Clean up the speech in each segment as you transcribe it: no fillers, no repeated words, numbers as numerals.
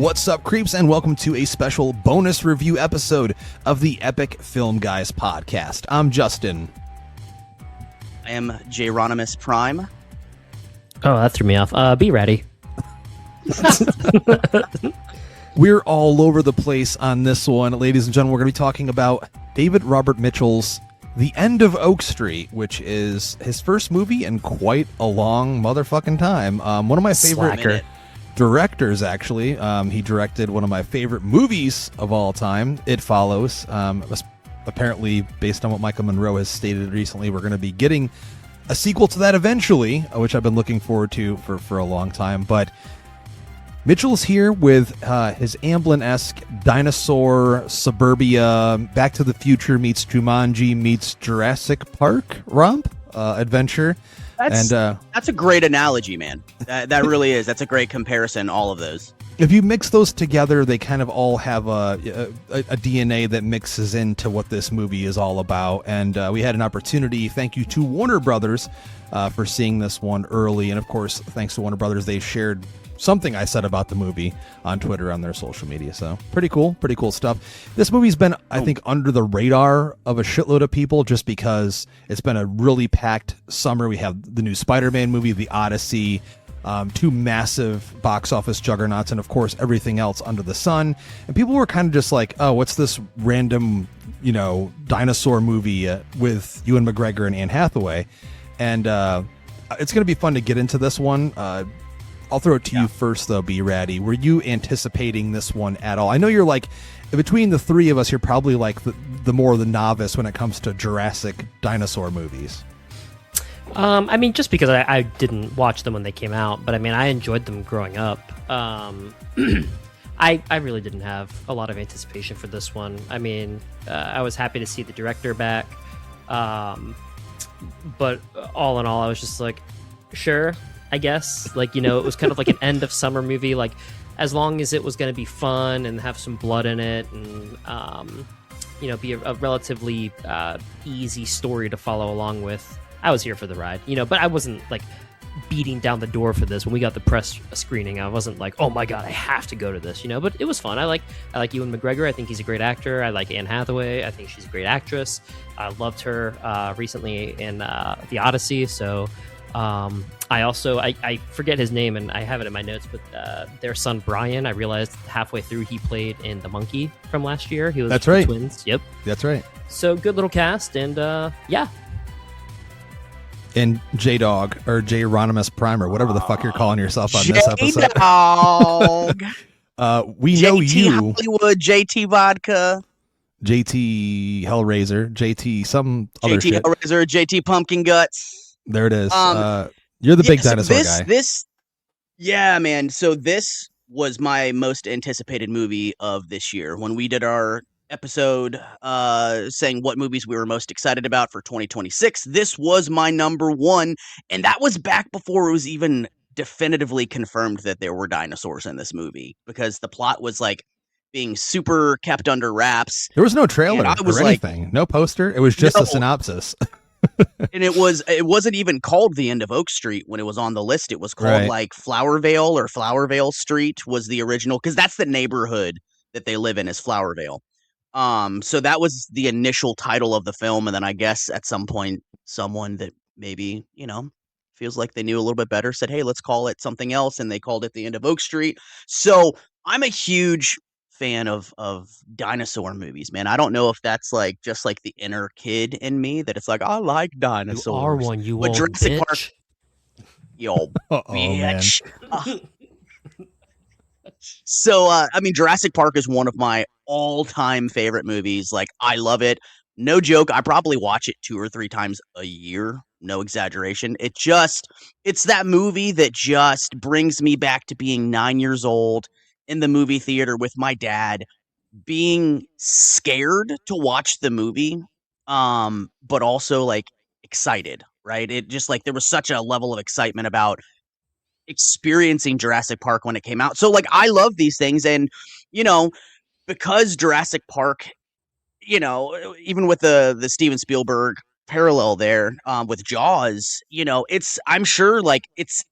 What's up, creeps, and welcome to a special bonus review episode of the Epic Film Guys podcast. I'm Justin. I am Jronimus Prime. Oh, that threw me off. Be ready. We're all over the place on this one. Ladies and gentlemen, we're going to be talking about David Robert Mitchell's The End of Oak Street, which is his first movie in quite a long motherfucking time. One of my favorite directors, actually. He directed one of my favorite movies of all time, It Follows. Apparently, based on what Michael Monroe has stated recently, we're going to be getting a sequel to that eventually, which I've been looking forward to for a long time. But Mitchell's here with his Amblin-esque Dinosaur, Suburbia, Back to the Future meets Jumanji meets Jurassic Park romp adventure. That's a great analogy, man. That really is. That's a great comparison, all of those. If you mix those together, they kind of all have a DNA that mixes into what this movie is all about. And we had an opportunity, thank you to Warner Brothers for seeing this one early. And of course, thanks to Warner Brothers, they shared something I said about the movie on Twitter on their social media. So pretty cool stuff. This movie's been, I think, under the radar of a shitload of people just because it's been a really packed summer. We have the new Spider-Man movie, The Odyssey, two massive box office juggernauts, and of course everything else under the sun. And people were kind of just like, oh, what's this random, dinosaur movie with Ewan McGregor and Anne Hathaway? And it's going to be fun to get into this one. I'll throw it to you first, though, B. Ratty. Were you anticipating this one at all? I know you're like, between the three of us, you're probably like the more the novice when it comes to Jurassic dinosaur movies. I mean, just because I didn't watch them when they came out, but I mean, I enjoyed them growing up. I really didn't have a lot of anticipation for this one. I mean, I was happy to see the director back. But all in all, I was just like, sure, I guess. Like, it was kind of like an end of summer movie. Like, as long as it was going to be fun and have some blood in it and, be a relatively easy story to follow along with, I was here for the ride, but I wasn't like beating down the door for this. When we got the press screening, I wasn't like, oh my God, I have to go to this, but it was fun. I like Ewan McGregor. I think he's a great actor. I like Anne Hathaway. I think she's a great actress. I loved her recently in The Odyssey. So I forget his name and I have it in my notes, but their son, Brian, I realized halfway through he played in The Monkey from last year. He was That's right. Twins. Yep. That's right. So good little cast. And yeah. And J-Dog, or Jronimus Prime, or whatever the fuck you're calling yourself on this episode. J-Dog. We know JT you. Hollywood, JT Vodka. JT Hellraiser, JT some other JT shit. Hellraiser, JT Pumpkin Guts. There it is. You're the big dinosaur guy. Yeah, man. So this was my most anticipated movie of this year. When we did our episode saying what movies we were most excited about for 2026, this was my number one, and that was back before it was even definitively confirmed that there were dinosaurs in this movie, because the plot was like being super kept under wraps. There was no trailer or anything, like, no poster. It was just a synopsis. And it wasn't even called The End of Oak Street when it was on the list. It was called like Flowervale, or Flowervale Street was the original, because that's the neighborhood that they live in, is Flowervale. So that was the initial title of the film, and then I guess at some point someone that maybe, feels like they knew a little bit better said, hey, let's call it something else, and they called it The End of Oak Street. So I'm a huge fan of dinosaur movies, man. I don't know if that's like just like the inner kid in me that it's like, I like dinosaurs. You are one, you old Jurassic bitch. Park, yo, bitch. So, I mean, Jurassic Park is one of my all-time favorite movies. Like, I love it. No joke, I probably watch it 2 or 3 times a year. No exaggeration. It's that movie that just brings me back to being 9 years old in the movie theater with my dad, being scared to watch the movie, but also, like, excited, right? It just, like, there was such a level of excitement about experiencing Jurassic Park when it came out. So, like, I love these things, and because Jurassic Park, even with the Steven Spielberg parallel there with Jaws, I'm sure like it's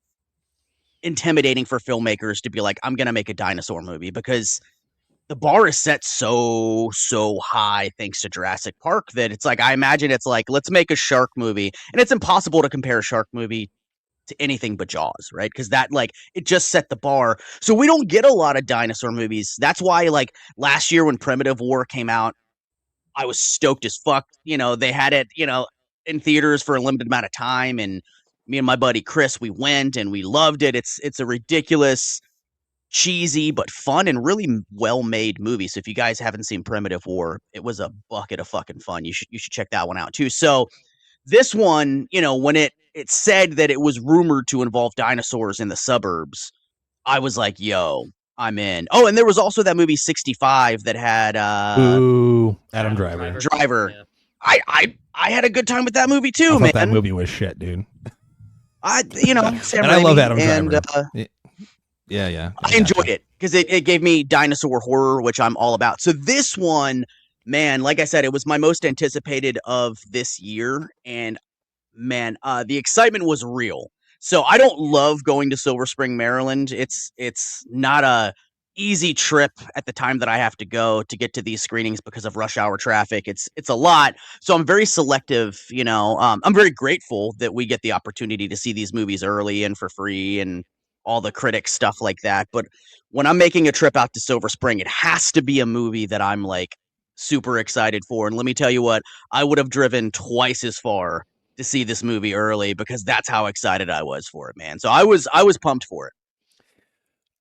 intimidating for filmmakers to be like, I'm going to make a dinosaur movie, because the bar is set so high thanks to Jurassic Park that it's like, I imagine it's like, let's make a shark movie, and it's impossible to compare a shark movie to anything but Jaws, right? Because that, like, it just set the bar. So we don't get a lot of dinosaur movies. That's why, like, last year when Primitive War came out, I was stoked as fuck. They had it, in theaters for a limited amount of time, and me and my buddy Chris, we went and we loved it. It's a ridiculous, cheesy but fun and really well made movie. So if you guys haven't seen Primitive War, it was a bucket of fucking fun. You should check that one out too. So this one, when it said that it was rumored to involve dinosaurs in the suburbs, I was like, yo, I'm in. Oh, and there was also that movie 65 that had Adam Driver. Yeah. I had a good time with that movie too, man. That movie was shit, dude. Sam and I love Adam Driver. Yeah. I enjoyed it because it gave me dinosaur horror, which I'm all about. So this one, man, like I said, it was my most anticipated of this year, and man, the excitement was real. So I don't love going to Silver Spring, Maryland. It's not a easy trip at the time that I have to go to get to these screenings because of rush hour traffic. It's a lot. So I'm very selective, I'm very grateful that we get the opportunity to see these movies early and for free and all the critic stuff like that. But when I'm making a trip out to Silver Spring, it has to be a movie that I'm like super excited for. And let me tell you what, I would have driven twice as far to see this movie early because that's how excited I was for it, man. So I was pumped for it.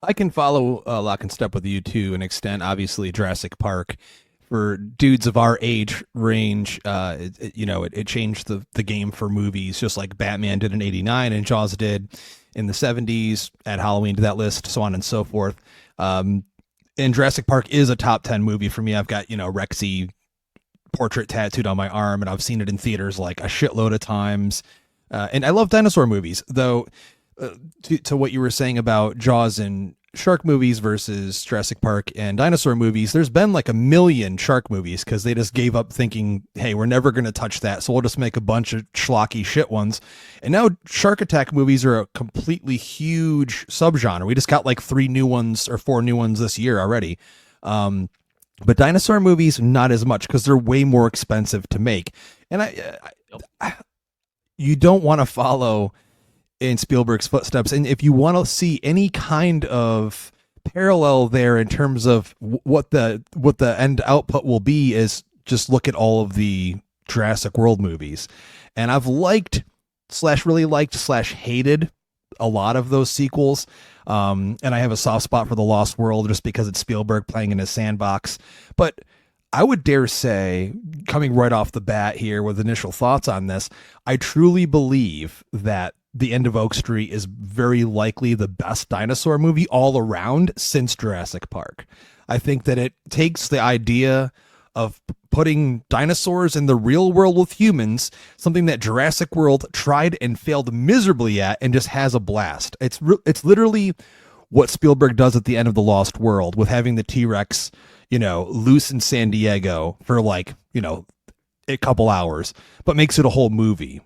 I can follow lock and step with you to an extent. Obviously, Jurassic Park for dudes of our age range, it changed the game for movies, just like Batman did in '89 and Jaws did in the '70s. Add Halloween to that list, so on and so forth. And Jurassic Park is a top 10 movie for me. I've got Rexy portrait tattooed on my arm, and I've seen it in theaters like a shitload of times. And I love dinosaur movies, though. To what you were saying about Jaws and shark movies versus Jurassic Park and dinosaur movies, there's been like a million shark movies because they just gave up thinking, hey, we're never going to touch that, so we'll just make a bunch of schlocky shit ones. And now shark attack movies are a completely huge subgenre. We just got like 4 new ones this year already. But dinosaur movies, not as much because they're way more expensive to make. And you don't want to follow in Spielberg's footsteps. And if you want to see any kind of parallel there in terms of what the end output will be, is just look at all of the Jurassic World movies. And I've really liked / hated a lot of those sequels. And I have a soft spot for The Lost World just because it's Spielberg playing in his sandbox. But I would dare say, coming right off the bat here with initial thoughts on this, I truly believe that The End of Oak Street is very likely the best dinosaur movie all around since Jurassic Park. I think that it takes the idea of putting dinosaurs in the real world with humans, something that Jurassic World tried and failed miserably at, and just has a blast. It's literally what Spielberg does at the end of The Lost World with having the T-Rex, loose in San Diego for a couple hours, but makes it a whole movie.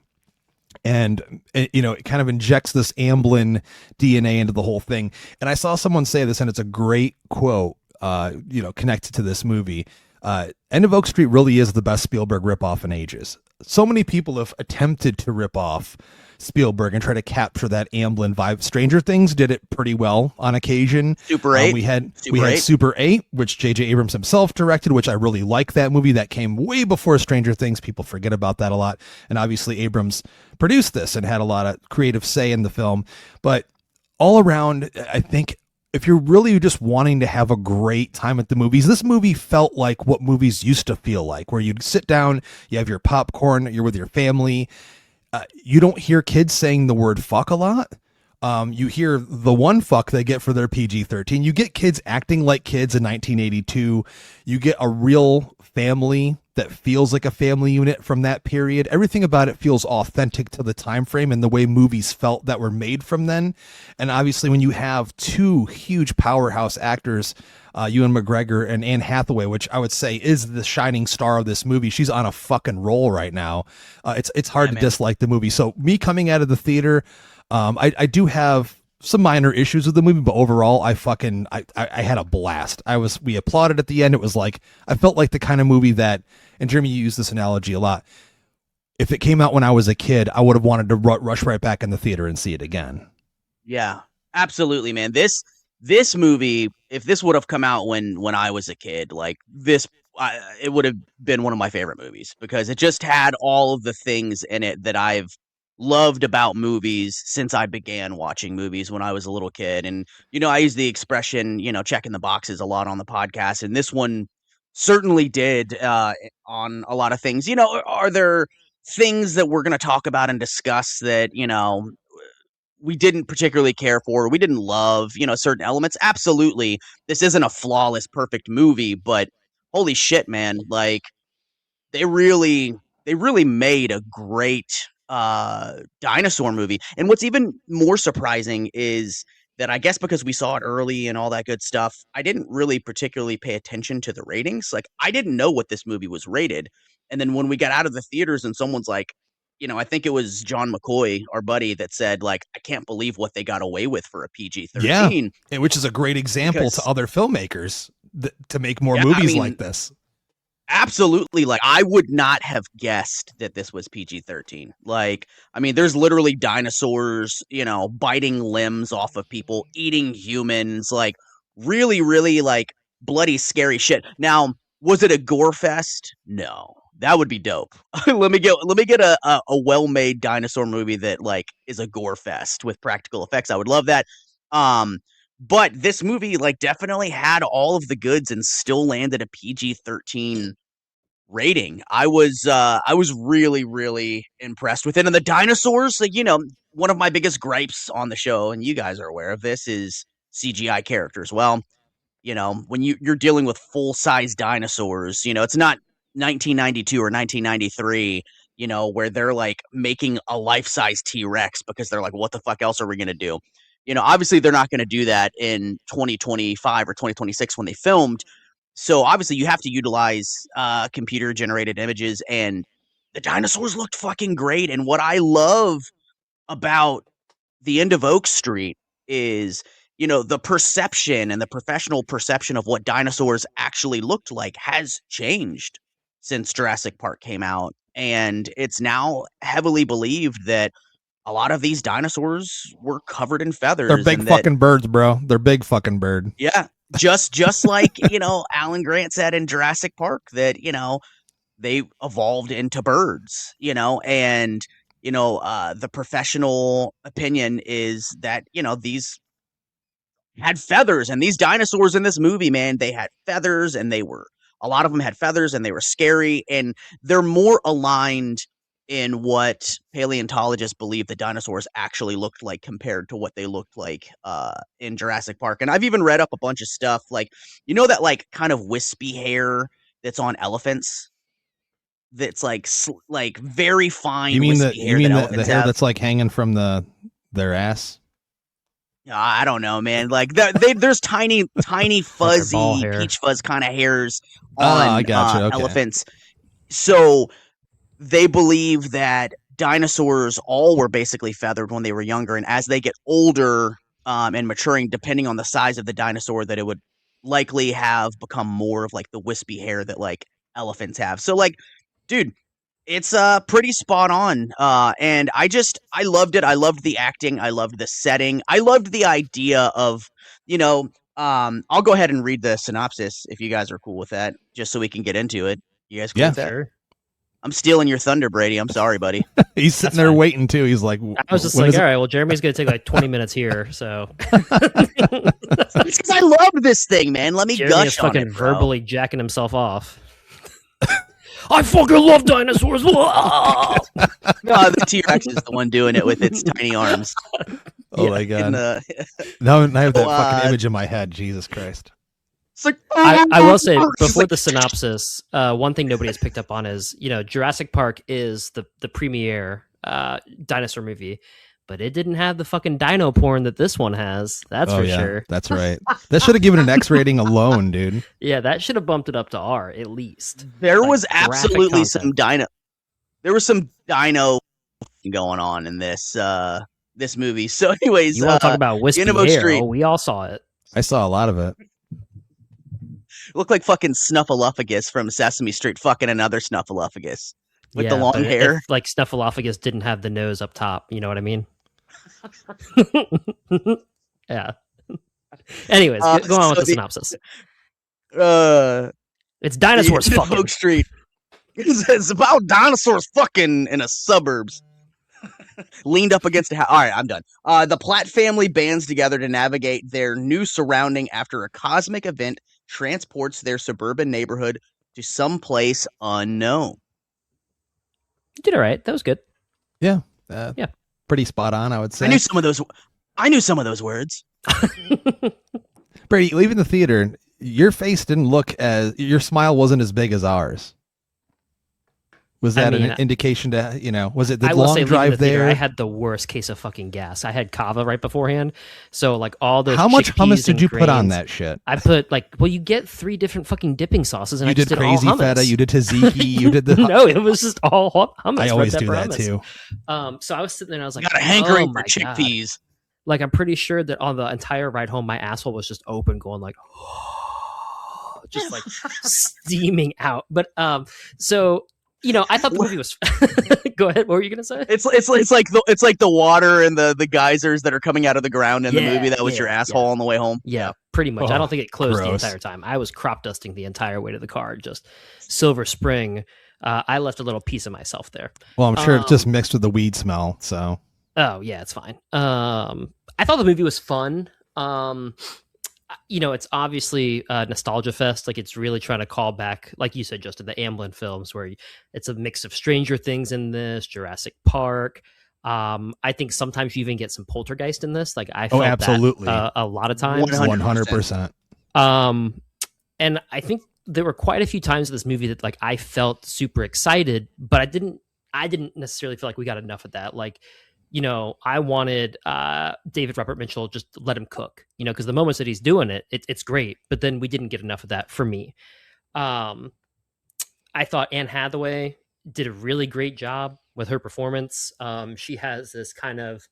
And, it kind of injects this Amblin DNA into the whole thing. And I saw someone say this, and it's a great quote, connected to this movie. End of Oak Street really is the best Spielberg ripoff in ages. So many people have attempted to rip off Spielberg and try to capture that Amblin vibe. Stranger Things did it pretty well on occasion. Super 8. We had Super 8, which J.J. Abrams himself directed, which I really like that movie. That came way before Stranger Things. People forget about that a lot. And obviously Abrams produced this and had a lot of creative say in the film. But all around, I think if you're really just wanting to have a great time at the movies, this movie felt like what movies used to feel like, where you'd sit down, you have your popcorn, you're with your family. You don't hear kids saying the word fuck a lot. You hear the one fuck they get for their PG-13. You get kids acting like kids in 1982. You get a real family that feels like a family unit from that period. Everything about it feels authentic to the time frame and the way movies felt that were made from then. And obviously when you have 2 huge powerhouse actors, Ewan McGregor and Anne Hathaway, which I would say is the shining star of this movie. She's on a fucking roll right now. It's hard to dislike the movie. So me coming out of the theater, I do have some minor issues with the movie, but overall, I had a blast. We applauded at the end. It was like, I felt like the kind of movie that, and Jeremy, you use this analogy a lot. If it came out when I was a kid, I would have wanted to rush right back in the theater and see it again. Yeah, absolutely, man. This movie, if this would have come out when I was a kid, like this, it would have been one of my favorite movies because it just had all of the things in it that I've loved about movies since I began watching movies when I was a little kid. And, I use the expression, checking the boxes a lot on the podcast. And this one certainly did on a lot of things. Are there things that we're going to talk about and discuss that, we didn't particularly care for, we didn't love, certain elements? Absolutely. This isn't a flawless, perfect movie, but holy shit, man. Like, they really made a great dinosaur movie. And what's even more surprising is that I guess because we saw it early and all that good stuff, I didn't really particularly pay attention to the ratings. Like, I didn't know what this movie was rated. And then when we got out of the theaters and someone's like, I think it was John McCoy, our buddy, that said, like, I can't believe what they got away with for a PG-13. Yeah, and which is a great example to other filmmakers to make more movies like this. Absolutely. Like, I would not have guessed that this was PG-13. Like, there's literally dinosaurs, biting limbs off of people, eating humans, like, really, really, like, bloody, scary shit. Now, was it a gore fest? No. That would be dope. let me get a well-made dinosaur movie that, like, is a gore fest with practical effects. I would love that. But this movie, like, definitely had all of the goods and still landed a PG-13 rating. I was really, really impressed with it. And the dinosaurs, like, one of my biggest gripes on the show, and you guys are aware of this, is CGI characters. Well, when you're dealing with full-size dinosaurs, it's not 1992 or 1993, where they're like making a life-size T-Rex because they're like, what the fuck else are we going to do? Obviously they're not going to do that in 2025 or 2026 when they filmed. So obviously you have to utilize computer generated images, and the dinosaurs looked fucking great. And what I love about The End of Oak Street is, the perception and the professional perception of what dinosaurs actually looked like has changed since Jurassic Park came out. And it's now heavily believed that a lot of these dinosaurs were covered in feathers. They're big fucking birds, bro. They're big fucking bird. Yeah. Just like, Alan Grant said in Jurassic Park that, they evolved into birds, and, the professional opinion is that, these had feathers, and these dinosaurs in this movie, man, they had feathers, and a lot of them had feathers, and they were scary, and they're more aligned in what paleontologists believe the dinosaurs actually looked like compared to what they looked like in Jurassic Park. And I've even read up a bunch of stuff, like, that like kind of wispy hair that's on elephants, that's like very fine. You mean wispy hair the hair that's like hanging from their ass? I don't know, man. Like there's tiny fuzzy peach fuzz kind of hairs on I gotcha. Okay. elephants. So they believe that dinosaurs all were basically feathered when they were younger, and as they get older and maturing, depending on the size of the dinosaur, that it would likely have become more of like the wispy hair that like elephants have. So like, dude, it's pretty spot on. And I loved it. I loved the acting. I loved the setting. I loved the idea of, I'll go ahead and read the synopsis if you guys are cool with that, just so we can get into it. You guys cool with that? Sure. I'm stealing your thunder, Brady. I'm sorry, buddy. He's sitting there waiting too. He's like, I was just like, all right, well, Jeremy's going to take like 20 minutes here. So because I love this thing, man. Let me Jeremy gush is fucking on it, bro. verbally jacking himself off. I fucking love dinosaurs. No, the T-Rex is the one doing it with its tiny arms. Oh my god! Now I have that fucking image in my head. Jesus Christ! It's like, I will say before the synopsis, one thing nobody has picked up on is, Jurassic Park is the premiere dinosaur movie, but it didn't have the fucking dino porn that this one has. That's for sure. That's right. That should have given an X rating alone, dude. Yeah, that should have bumped it up to R at least. There was absolutely some dino. There was some dino going on in this. this movie. So, anyways, You want to talk about Wispy Dynamo Hair? Street. Oh, we all saw it. I saw a lot of it. Looked like fucking Snuffleupagus from Sesame Street, fucking another Snuffleupagus with the Yeah, long but hair. If, like Snuffleupagus didn't have the nose up top. You know what I mean? Yeah. Anyways, go on with the synopsis. It's dinosaurs fucking. Oak Street. It's about dinosaurs fucking in the suburbs. Leaned up against a house. All right, I'm done. The Platt family bands together to navigate their new surrounding after a cosmic event transports their suburban neighborhood to some place unknown. You did all right. That was good. Yeah. Yeah. Pretty spot on, I would say. I knew some of those words. Brady, leaving the theater, your face didn't look your smile wasn't as big as ours. Was that an indication to, was it the long drive there? I had the worst case of fucking gas. I had kava right beforehand. So like all those How much hummus did you put on grains, that shit? I put you get 3 different fucking dipping sauces and you I just did all crazy hummus. feta, you did tzatziki, you did the No, it was just all hummus. I always do that hummus. too. So I was sitting there and I was like, Got a hankering for God. chickpeas. Like I'm pretty sure that on the entire ride home, my asshole was just open, going like, just like steaming out. But so I thought the movie was. Go ahead. What were you gonna say? It's like the water and the geysers that are coming out of the ground in the movie. That was your asshole on the way home. Yeah, pretty much. I don't think it closed gross. the entire time. I was crop dusting the entire way to the car. Just Silver Spring. I left a little piece of myself there. Well, I'm sure it just mixed with the weed smell. So. Oh yeah, it's fine. I thought the movie was fun. It's obviously a nostalgia fest. Like it's really trying to call back, like you said, Justin, the Amblin films, where it's a mix of Stranger Things in this, Jurassic Park. I think sometimes you even get some Poltergeist in this. Like I felt absolutely that, a lot of times, 100%. And I think there were quite a few times in this movie that like I felt super excited, but I didn't necessarily feel like we got enough of that. Like. I wanted David Robert Mitchell just let him cook, because the moments that he's doing it's great, but then we didn't get enough of that for me. I thought Anne Hathaway did a really great job with her performance. She has this kind of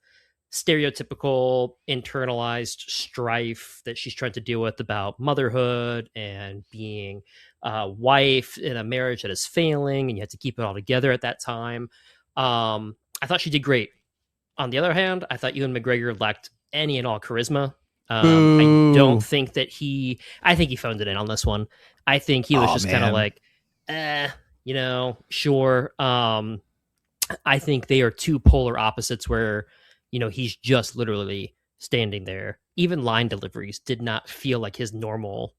stereotypical internalized strife that she's trying to deal with about motherhood and being a wife in a marriage that is failing, and you have to keep it all together at that time. I thought she did great. On the other hand, I thought Ewan McGregor lacked any and all charisma. I don't think that I think he phoned it in on this one. I think he was just kind of like, sure. I think they are two polar opposites where, he's just literally standing there. Even line deliveries did not feel like his normal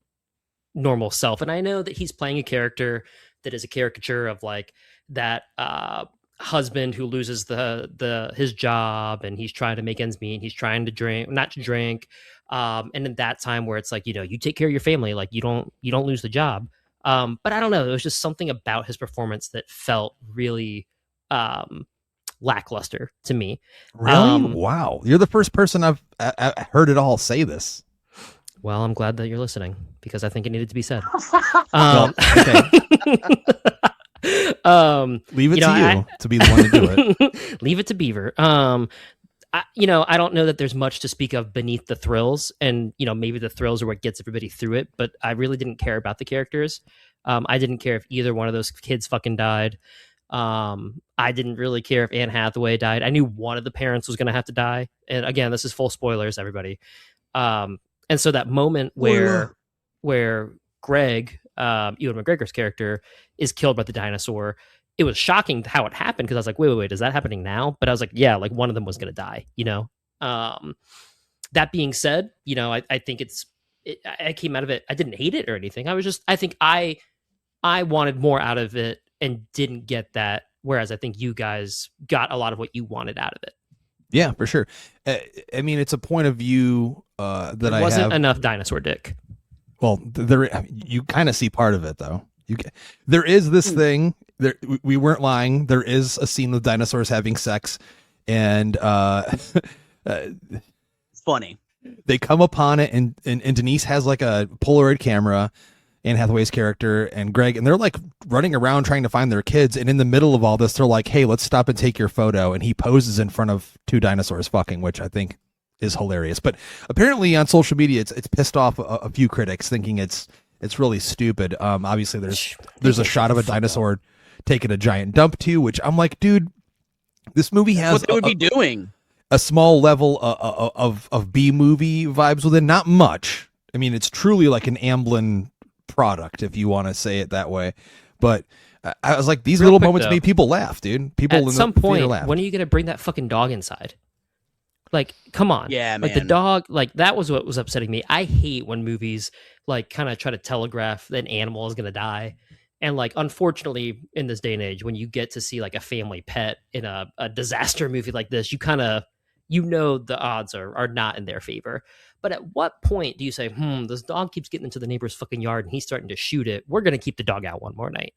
self. And I know that he's playing a character that is a caricature of like that, husband who loses his job and he's trying to make ends meet. He's trying to not to drink. And in that time where it's like, you take care of your family, like you don't lose the job. But I don't know. There was just something about his performance that felt really lackluster to me. Really? Wow. You're the first person I've heard it all say this. Well, I'm glad that you're listening because I think it needed to be said. Okay. Leave it to you to be the one to do it. Leave it to Beaver. I don't know that there's much to speak of beneath the thrills, and maybe the thrills are what gets everybody through it. But I really didn't care about the characters. I didn't care if either one of those kids fucking died. I didn't really care if Anne Hathaway died. I knew one of the parents was going to have to die, and again, this is full spoilers, everybody. And so that moment where Greg, Ewan McGregor's character, is killed by the dinosaur, it was shocking how it happened because I was like, wait, is that happening now? But I was like, yeah, like one of them was going to die, That being said, I think I came out of it. I didn't hate it or anything. I think I wanted more out of it and didn't get that. Whereas I think you guys got a lot of what you wanted out of it. Yeah, for sure. I mean, it's a point of view that there wasn't enough dinosaur dick. Well, you kind of see part of it though. There is this thing. We weren't lying. There is a scene with dinosaurs having sex, and it's funny. They come upon it, and Denise has like a Polaroid camera, Anne Hathaway's character and Greg, and they're like running around trying to find their kids. And in the middle of all this, they're like, "Hey, let's stop and take your photo." And he poses in front of two dinosaurs fucking, which I think is hilarious. But apparently on social media, it's pissed off a few critics, thinking it's really stupid. Obviously, there's a shot of a dinosaur taking a giant dump too, which I'm like, dude, this movie has what they would be doing. A small level of B movie vibes within, not much. I mean, it's truly like an Amblin product, if you want to say it that way. But I was like, these little moments made people laugh, dude. People at some point, when are you gonna bring that fucking dog inside? Like, come on. Yeah, man. Like the dog, like that was what was upsetting me. I hate when movies like kind of try to telegraph that an animal is gonna die. And like, unfortunately, in this day and age, when you get to see like a family pet in a disaster movie like this, you kind of, the odds are not in their favor. But at what point do you say, this dog keeps getting into the neighbor's fucking yard and he's starting to shoot it. We're going to keep the dog out one more night.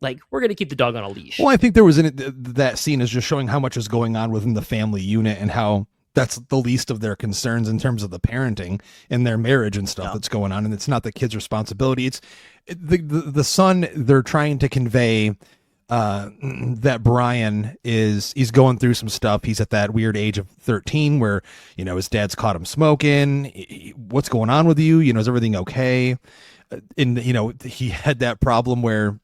Like we're going to keep the dog on a leash. Well, I think there was in it, that scene is just showing how much is going on within the family unit and how that's the least of their concerns in terms of the parenting and their marriage and stuff that's going on. And it's not the kid's responsibility. It's the son. They're trying to convey that Brian he's going through some stuff. He's at that weird age of 13 where, his dad's caught him smoking. What's going on with you? Is everything okay? And, he had that problem where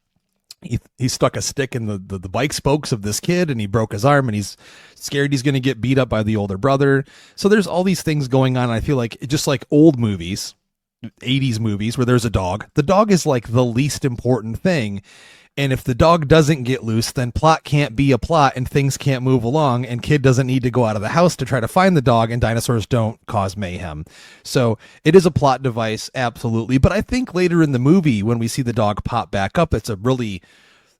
he stuck a stick in the bike spokes of this kid and he broke his arm and he's scared he's going to get beat up by the older brother. So there's all these things going on. And I feel like just like old movies, 80s movies where there's a dog, the dog is like the least important thing. And if the dog doesn't get loose, then plot can't be a plot and things can't move along and kid doesn't need to go out of the house to try to find the dog and dinosaurs don't cause mayhem. So it is a plot device, absolutely. But I think later in the movie, when we see the dog pop back up, it's a really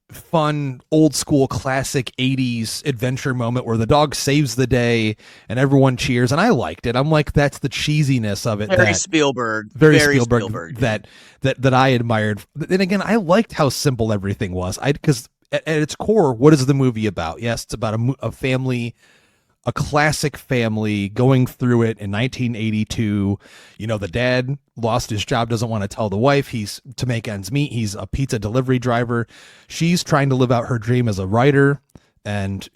fun, old school, classic 80s adventure moment where the dog saves the day and everyone cheers. And I liked it. I'm like, that's the cheesiness of it. Very Spielberg. Very Spielberg. That I admired. Then again, I liked how simple everything was. Because at its core, what is the movie about? Yes, it's about a family, a classic family going through it in 1982. The dad lost his job, doesn't want to tell the wife. He's to make ends meet. He's a pizza delivery driver. She's trying to live out her dream as a writer. And,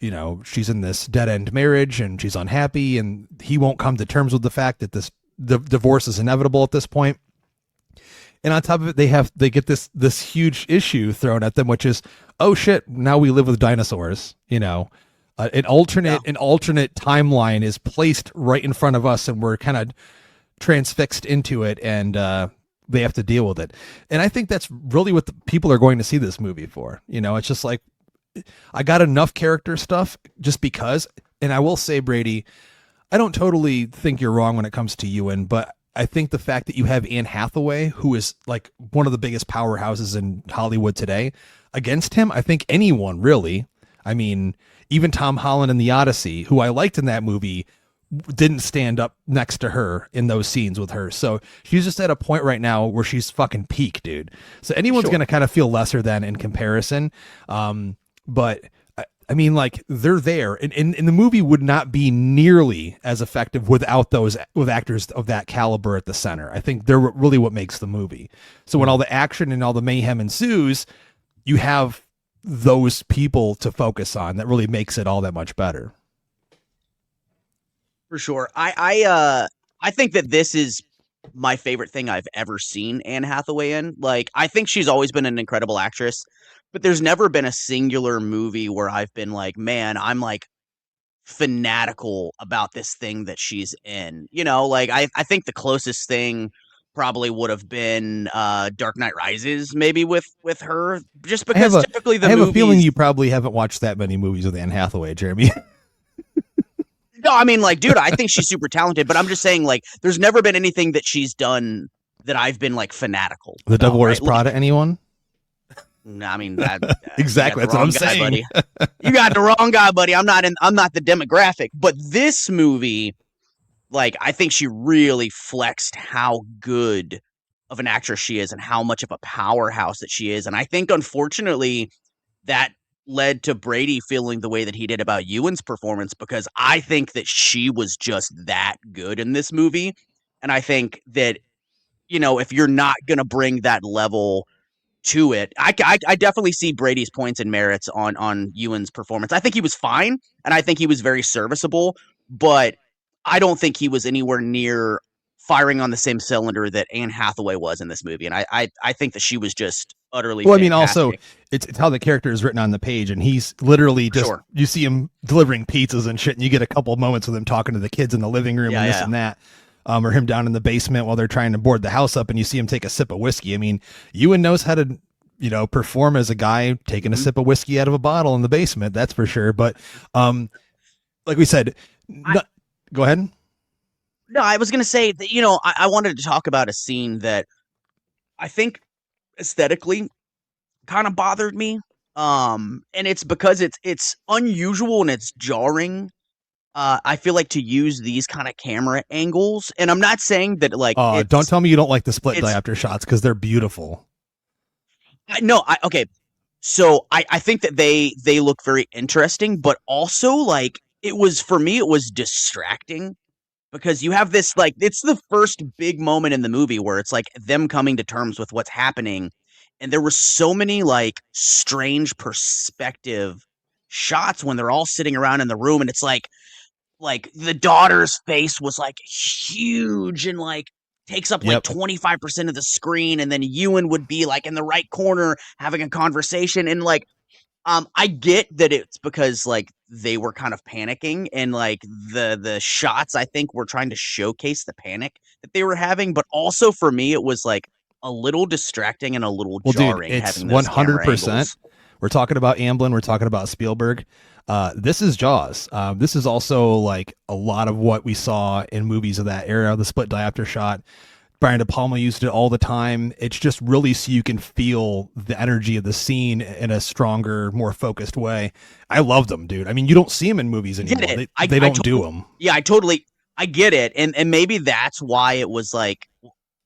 she's in this dead end marriage and she's unhappy and he won't come to terms with the fact that the divorce is inevitable at this point. And on top of it, they get this huge issue thrown at them, which is, oh shit, now we live with dinosaurs, an alternate timeline is placed right in front of us and we're kind of transfixed into it and they have to deal with it. And I think that's really what the people are going to see this movie for. It's just like, I got enough character stuff just because. And I will say, Brady, I don't totally think you're wrong when it comes to Ewan, but I think the fact that you have Anne Hathaway, who is like one of the biggest powerhouses in Hollywood today, against him, I think anyone really, I mean, even Tom Holland in The Odyssey, who I liked in that movie, didn't stand up next to her in those scenes with her. So she's just at a point right now where she's fucking peak, dude. So anyone's going to kind of feel lesser than in comparison. But I mean, like, they're there and the movie would not be nearly as effective without with actors of that caliber at the center. I think they're really what makes the movie. So when all the action and all the mayhem ensues, you have those people to focus on that really makes it all that much better. For sure. I think that this is my favorite thing I've ever seen Anne Hathaway in. Like, I think she's always been an incredible actress, but there's never been a singular movie where I've been like, man, I'm like fanatical about this thing that she's in. Like I think the closest thing probably would have been Dark Knight Rises, maybe with her, just because typically the movies... I have a feeling you probably haven't watched that many movies with Anne Hathaway, Jeremy. No, I mean, like, dude, I think she's super talented, but I'm just saying, like, there's never been anything that she's done that I've been like fanatical. The Devil Wears Prada, anyone? No, I mean that exactly. That's what I'm saying. Buddy. You got the wrong guy, buddy. I'm not the demographic. But this movie, like, I think she really flexed how good of an actress she is and how much of a powerhouse that she is. And I think, unfortunately, that led to Brady feeling the way that he did about Ewan's performance, because I think that she was just that good in this movie. And I think that if you're not going to bring that level to it, I definitely see Brady's points and merits on Ewan's performance. I think he was fine, and I think he was very serviceable, but I don't think he was anywhere near firing on the same cylinder that Anne Hathaway was in this movie, and I think that she was just utterly Well, I mean, fantastic. also, it's how the character is written on the page, and he's literally just, you see him delivering pizzas and shit, and you get a couple of moments with him talking to the kids in the living room and this and that. Or him down in the basement while they're trying to board the house up, and you see him take a sip of whiskey. I mean, Ewan knows how to, perform as a guy taking a sip of whiskey out of a bottle in the basement. That's for sure. But, like we said, go ahead. No, I was going to say that, I wanted to talk about a scene that I think aesthetically kind of bothered me. And it's because it's unusual and it's jarring. I feel like to use these kind of camera angles, and I'm not saying that like. Don't tell me you don't like the split diopter shots because they're beautiful. Okay. So I think that they look very interesting, but also like for me it was distracting because you have this like it's the first big moment in the movie where it's like them coming to terms with what's happening, and there were so many like strange perspective shots when they're all sitting around in the room, and it's like the daughter's face was like huge and like takes up like 25% of the screen, and then Ewan would be like in the right corner having a conversation, and like I get that it's because like they were kind of panicking, and like the shots I think were trying to showcase the panic that they were having, but also for me it was like a little distracting and a little jarring. Dude, it's having those 100%. We're talking about Amblin. We're talking about Spielberg. This is Jaws. This is also like a lot of what we saw in movies of that era, the split diopter shot. Brian De Palma used it all the time. It's just really so you can feel the energy of the scene in a stronger, more focused way. I love them, dude. I mean, you don't see them in movies anymore. They don't do them. Yeah, I get it. And maybe that's why it was like,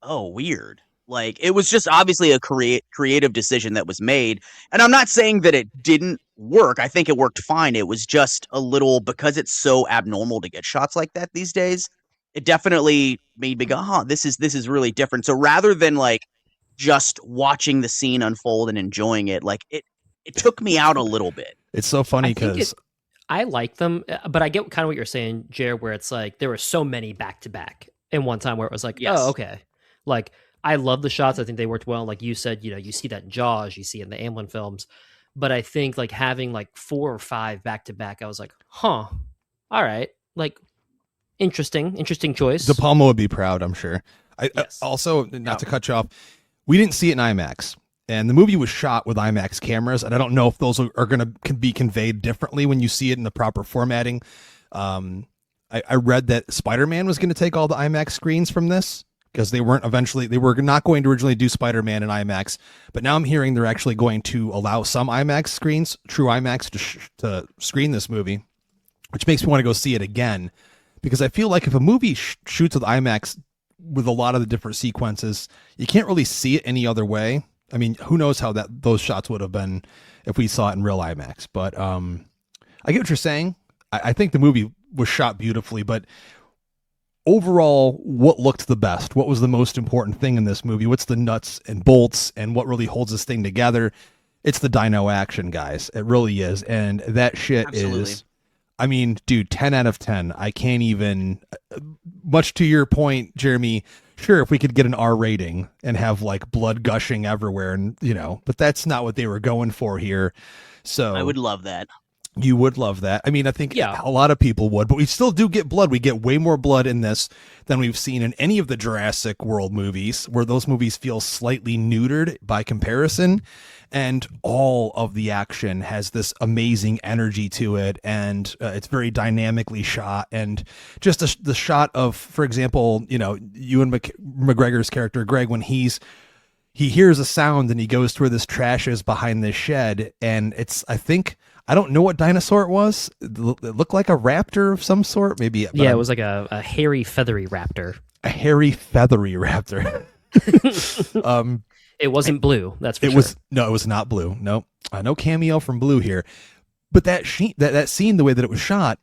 oh, weird. Like, it was just obviously a creative decision that was made. And I'm not saying that it didn't work. I think it worked fine. It was just a little, because it's so abnormal to get shots like that these days, it definitely made me go, this is really different. So rather than like just watching the scene unfold and enjoying it, like it took me out a little bit. It's so funny because I like them, but I get kind of what you're saying, Jared, where it's like there were so many back to back in one time where it was like, oh, okay. Like, I love the shots. I think they worked well. Like you said, you see that in Jaws, you see it in the Amblin films. But I think like having like 4 or 5 back to back, I was like, all right. Like, interesting choice. De Palma would be proud, I'm sure. Also, not to cut you off, we didn't see it in IMAX. And the movie was shot with IMAX cameras. And I don't know if those are going to be conveyed differently when you see it in the proper formatting. I read that Spider-Man was going to take all the IMAX screens from this, because they were not going to originally do Spider-Man in IMAX, but now I'm hearing they're actually going to allow some IMAX screens, true IMAX, to screen this movie, which makes me want to go see it again, because I feel like if a movie shoots with IMAX with a lot of the different sequences, you can't really see it any other way. I mean, who knows how those shots would have been if we saw it in real IMAX, but I get what you're saying. I think the movie was shot beautifully, but overall, what looked the best? What was the most important thing in this movie? What's the nuts and bolts and what really holds this thing together? It's the dino action, guys. It really is. And that shit is, I mean, dude, 10 out of 10. I can't even, much to your point, Jeremy, sure, if we could get an R rating and have like blood gushing everywhere and, but that's not what they were going for here. So I would love that. You would love that. I mean, I think a lot of people would, but we still do get blood. We get way more blood in this than we've seen in any of the Jurassic World movies, where those movies feel slightly neutered by comparison. And all of the action has this amazing energy to it. And it's very dynamically shot. And just the shot of, for example, Ewan McGregor's character, Greg, when he hears a sound and he goes to where this trash is behind this shed. And I don't know what dinosaur it was. It looked like a raptor of some sort, maybe. Yeah, it was like a hairy, feathery raptor. A hairy, feathery raptor. It wasn't blue. That's for sure. It was not blue. No, no cameo from Blue here. But that scene, the way that it was shot,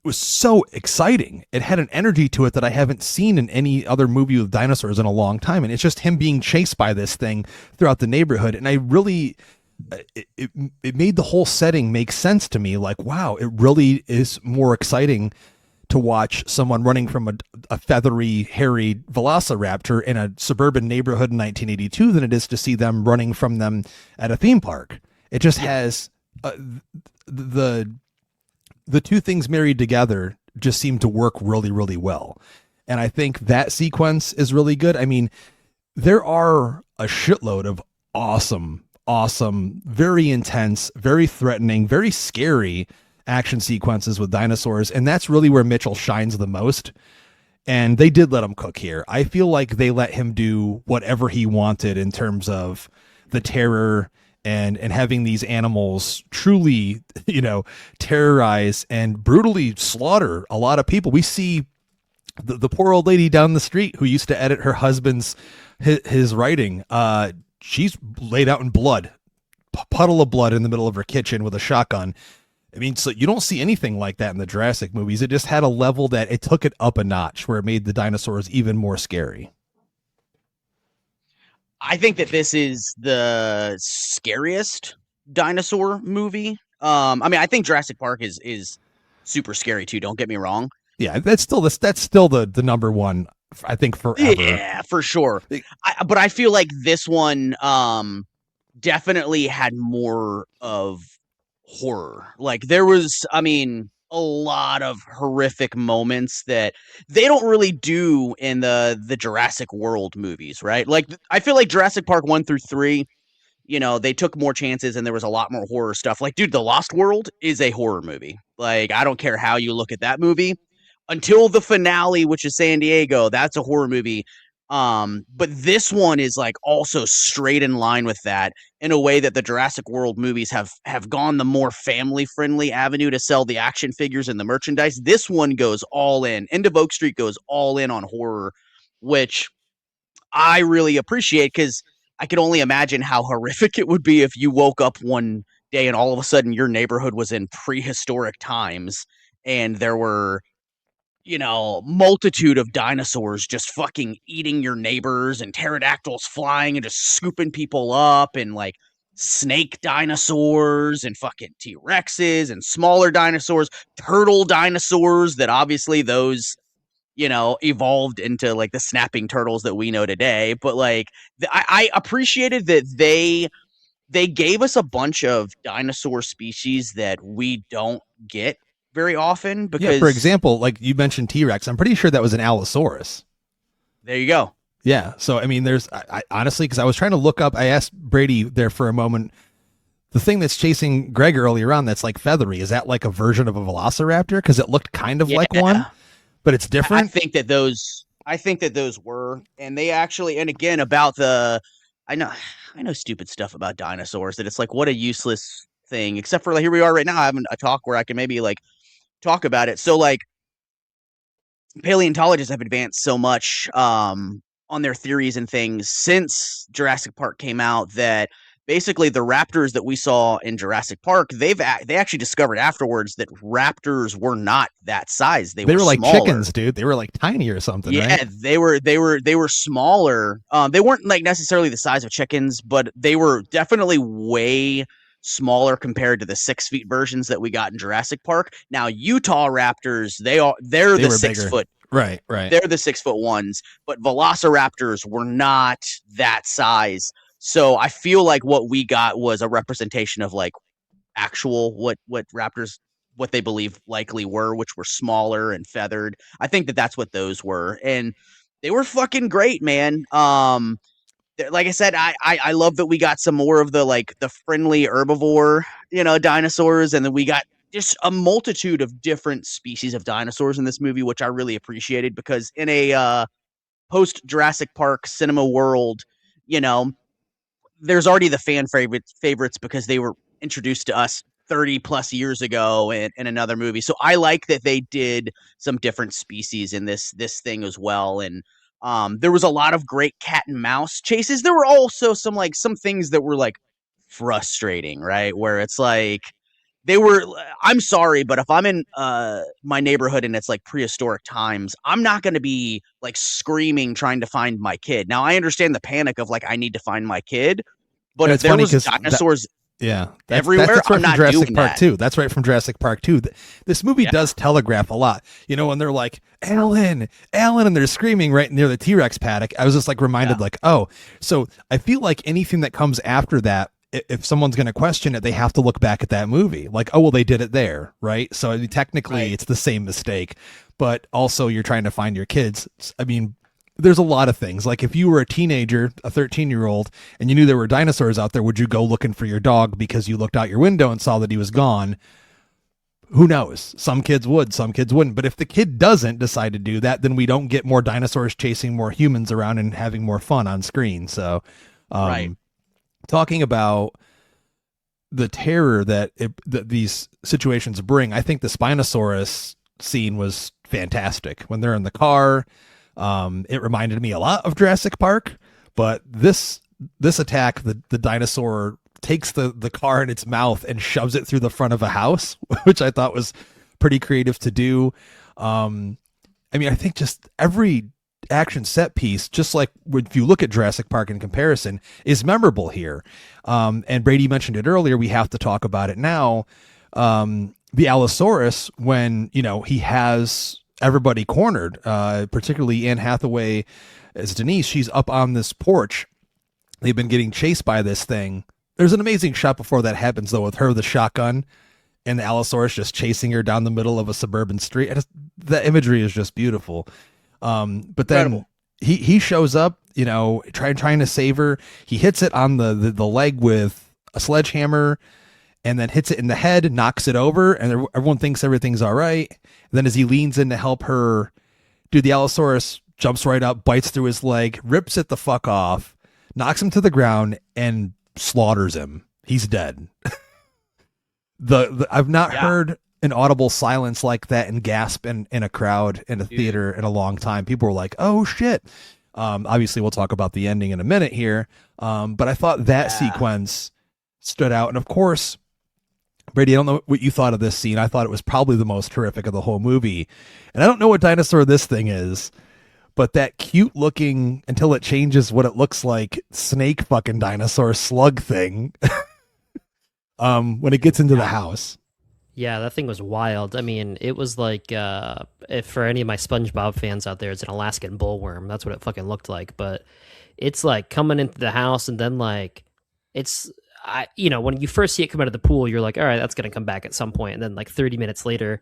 was so exciting. It had an energy to it that I haven't seen in any other movie with dinosaurs in a long time. And it's just him being chased by this thing throughout the neighborhood. And I really, it made the whole setting make sense to me. Like, wow, it really is more exciting to watch someone running from a feathery, hairy velociraptor in a suburban neighborhood in 1982 than it is to see them running from them at a theme park. It just has the two things married together just seem to work really, really well. And I think that sequence is really good. I mean, there are a shitload of awesome, very intense, very threatening, very scary action sequences with dinosaurs. And that's really where Mitchell shines the most. And they did let him cook here. I feel like they let him do whatever he wanted in terms of the terror and having these animals truly, terrorize and brutally slaughter a lot of people. We see the poor old lady down the street who used to edit her husband's his writing. She's laid out in blood, puddle of blood in the middle of her kitchen with a shotgun. I mean, so you don't see anything like that in the Jurassic movies. It just had a level that it took it up a notch where it made the dinosaurs even more scary. I think that this is the scariest dinosaur movie. I think Jurassic Park is super scary too. Don't get me wrong. Yeah, that's still the number one. I think forever. Yeah, for sure. But I feel like this one definitely had more of horror. Like there was, a lot of horrific moments that they don't really do in the Jurassic World movies, right? Like I feel like Jurassic Park 1 through 3, they took more chances and there was a lot more horror stuff. Like, dude, The Lost World is a horror movie. Like, I don't care how you look at that movie. Until the finale, which is San Diego, that's a horror movie. But this one is like also straight in line with that in a way that the Jurassic World movies have gone the more family-friendly avenue to sell the action figures and the merchandise. This one goes all in. End of Oak Street goes all in on horror, which I really appreciate because I can only imagine how horrific it would be if you woke up one day and all of a sudden your neighborhood was in prehistoric times and there were multitude of dinosaurs just fucking eating your neighbors and pterodactyls flying and just scooping people up and like snake dinosaurs and fucking T-Rexes and smaller dinosaurs, turtle dinosaurs that obviously those, evolved into like the snapping turtles that we know today. But like, I appreciated that they gave us a bunch of dinosaur species that we don't get very often because, for example, like you mentioned T-Rex, I'm pretty sure that was an Allosaurus. There you go. Yeah. So, I mean, I honestly, because I was trying to look up, I asked Brady there for a moment, the thing that's chasing Greg earlier on that's like feathery, is that like a version of a velociraptor? Because it looked kind of like one, but it's different. I think that those were, and they actually, and again, about I know stupid stuff about dinosaurs that it's like, what a useless thing, except for like, here we are right now having a talk where I can maybe like talk about it. So like paleontologists have advanced so much on their theories and things since Jurassic Park came out that basically the raptors that we saw in Jurassic Park, they actually discovered afterwards that raptors were not that size. They were like smaller. Chickens, dude. They were like tiny or something. Yeah, right? they were smaller. They weren't like necessarily the size of chickens, but they were definitely way smaller compared to the 6 feet versions that we got in Jurassic Park. Now Utah raptors, they're the 6 foot. Right. They're the 6 foot ones, but velociraptors were not that size. So I feel like what we got was a representation of like actual what raptors, what they believe likely were, which were smaller and feathered. I think that that's what those were, and they were fucking great, man. Like I said, I love that we got some more of the friendly herbivore, dinosaurs, and then we got just a multitude of different species of dinosaurs in this movie, which I really appreciated because in a post Jurassic Park cinema world, there's already the fan favorites because they were introduced to us 30 plus years ago in another movie. So I like that they did some different species in this thing as well. And there was a lot of great cat and mouse chases. There were also some things that were like frustrating, right? Where it's like, they were. I'm sorry, but if I'm in my neighborhood and it's like prehistoric times, I'm not going to be like screaming trying to find my kid. Now I understand the panic of like I need to find my kid, but And if it's there funny was 'cause dinosaurs everywhere, that's right I'm from not Jurassic doing Park that. 2. That's right from Jurassic Park 2. This movie does telegraph a lot. You know, when they're like, Alan, and they're screaming right near the T-Rex paddock, I was just like reminded like, oh, so I feel like anything that comes after that, if someone's going to question it, they have to look back at that movie. Like, oh, well, they did it there, right? So I mean, technically it's the same mistake, but also you're trying to find your kids. I mean, there's a lot of things. Like if you were a teenager, a 13-year-old, and you knew there were dinosaurs out there, would you go looking for your dog because you looked out your window and saw that he was gone? Who knows? Some kids would, some kids wouldn't. But if the kid doesn't decide to do that, then we don't get more dinosaurs chasing more humans around and having more fun on screen. So, talking about the terror that these situations bring, I think the Spinosaurus scene was fantastic. When they're in the car, it reminded me a lot of Jurassic Park, but this attack, the dinosaur takes the car in its mouth and shoves it through the front of a house, which I thought was pretty creative to do. I mean, I think just every action set piece, just like if you look at Jurassic Park in comparison, is memorable here. And Brady mentioned it earlier. We have to talk about it now. The Allosaurus, when, you know, he has everybody cornered, particularly Anne Hathaway as Denise, she's up on this porch. They've been getting chased by this thing. There's an amazing shot before that happens, though, with her with the shotgun and the Allosaurus just chasing her down the middle of a suburban street. The imagery is just beautiful. But then he shows up, you know, trying to save her. He hits it on the leg with a sledgehammer and then hits it in the head, knocks it over, and everyone thinks everything's all right. And then as he leans in to help her, dude, the Allosaurus jumps right up, bites through his leg, rips it the fuck off, knocks him to the ground, and slaughters him. He's dead. I've not heard an audible silence like that and gasp in a crowd in a theater in a long time. People were like, oh shit. Obviously we'll talk about the ending in a minute here. But I thought that sequence stood out. And of course, Brady, I don't know what you thought of this scene. I thought it was probably the most horrific of the whole movie. And I don't know what dinosaur this thing is, but that cute looking, until it changes what it looks like, snake fucking dinosaur slug thing when it gets into the house. Yeah, that thing was wild. I mean, it was like, if for any of my SpongeBob fans out there, it's an Alaskan bullworm. That's what it fucking looked like. But it's like coming into the house, and then like it's, when you first see it come out of the pool, you're like, all right, that's gonna come back at some point. And then like 30 minutes later,